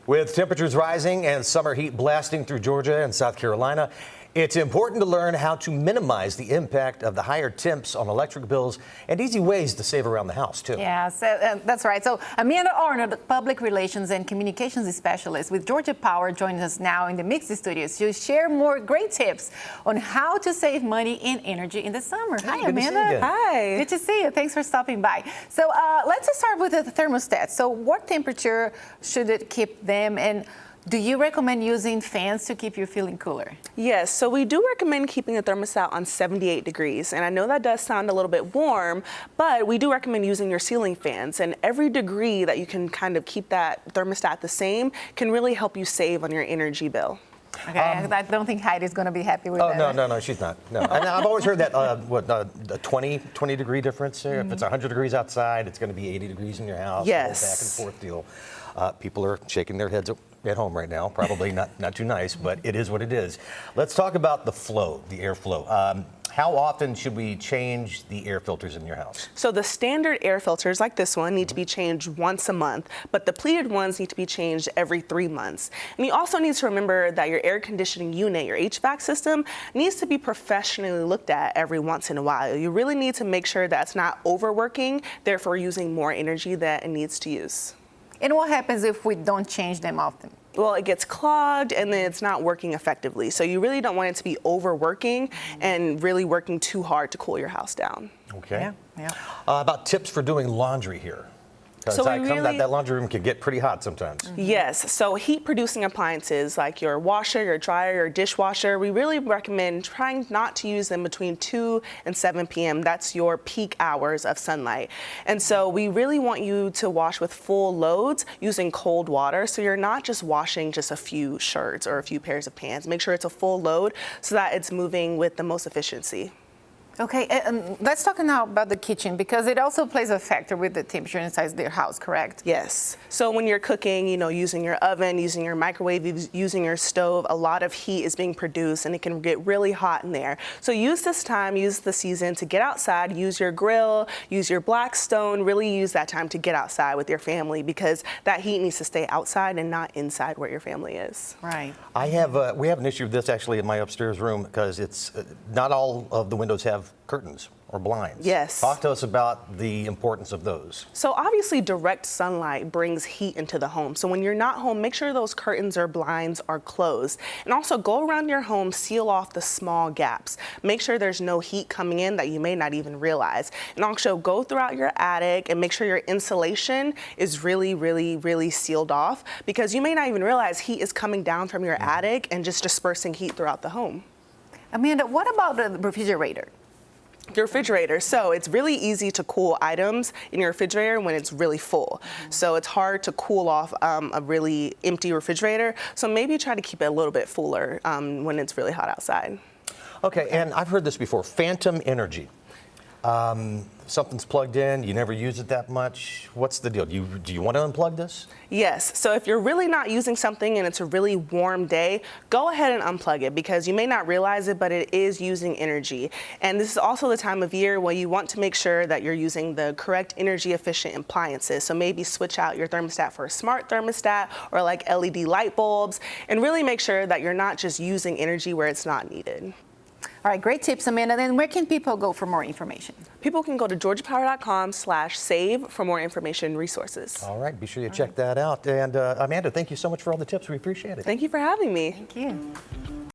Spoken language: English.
With temperatures rising and summer heat blasting through Georgia and South Carolina, it's important to learn how to minimize the impact of the higher temps on electric bills and easy ways to save around the house, too. Yeah, so, that's right. So Amanda Arnold, Public Relations and Communications Specialist with Georgia Power, joins us now in the Mix Studios to share more great tips on how to save money in energy in the summer. Hi, good to see Amanda. you. Hi. Good to see you. Thanks for stopping by. So let's just start with the thermostat. So what temperature should it keep them, and do you recommend using fans to keep you feeling cooler? Yes, so we do recommend keeping the thermostat on 78 degrees. And I know that does sound a little bit warm, but we do recommend using your ceiling fans. And every degree that you can kind of keep that thermostat the same can really help you save on your energy bill. Okay, I don't think Heidi's going to be happy with Oh, that. no, she's not. No. And I've always heard that, the 20 degree difference. If it's 100 degrees outside, it's going to be 80 degrees in your house. Yes. Back and forth deal. People are shaking their heads at home right now. Probably not too nice, but it is what it is. Let's talk about the flow, the airflow. How often should we change the air filters in your house? So the standard air filters like this one need to be changed once a month, but the pleated ones need to be changed every 3 months. And you also need to remember that your air conditioning unit, your HVAC system, needs to be professionally looked at every once in a while. You really need to make sure that it's not overworking, therefore using more energy that it needs to use. And what happens if we don't change them often? Well, it gets clogged and then it's not working effectively. So you really don't want it to be overworking and really working too hard to cool your house down. Okay. Yeah. About tips for doing laundry here. So that laundry room can get pretty hot sometimes. Yes, so heat producing appliances like your washer, your dryer, your dishwasher, we really recommend trying not to use them between 2 and 7 p.m. That's your peak hours of sunlight. And so we really want you to wash with full loads using cold water. So you're not just washing just a few shirts or a few pairs of pants. Make sure it's a full load so that it's moving with the most efficiency. Okay, let's talk now about the kitchen, because it also plays a factor with the temperature inside their house, correct? Yes. So when you're cooking, using your oven, using your microwave, using your stove, a lot of heat is being produced and it can get really hot in there. So use this time, use the season to get outside, use your grill, use your Blackstone, really use that time to get outside with your family, because that heat needs to stay outside and not inside where your family is. Right. We have an issue with this actually in my upstairs room, because it's not all of the windows have curtains or blinds. Yes. Talk to us about the importance of those. So obviously direct sunlight brings heat into the home. So when you're not home, make sure those curtains or blinds are closed. And also go around your home, seal off the small gaps. Make sure there's no heat coming in that you may not even realize. And also go throughout your attic and make sure your insulation is really, really, really sealed off, because you may not even realize heat is coming down from your attic and just dispersing heat throughout the home. Amanda, what about the refrigerator? Your refrigerator. So it's really easy to cool items in your refrigerator when it's really full. So it's hard to cool off a really empty refrigerator. So maybe try to keep it a little bit fuller when it's really hot outside. Okay, and I've heard this before, phantom energy. Something's plugged in, you never use it that much. What's the deal? Do you want to unplug this? Yes, so if you're really not using something and it's a really warm day, go ahead and unplug it, because you may not realize it, but it is using energy. And this is also the time of year where you want to make sure that you're using the correct energy efficient appliances. So maybe switch out your thermostat for a smart thermostat or like LED light bulbs, and really make sure that you're not just using energy where it's not needed. All right, great tips, Amanda. Then where can people go for more information? People can go to georgiapower.com/save for more information and resources. All right, be sure you check that out. And Amanda, thank you so much for all the tips. We appreciate it. Thank you for having me. Thank you.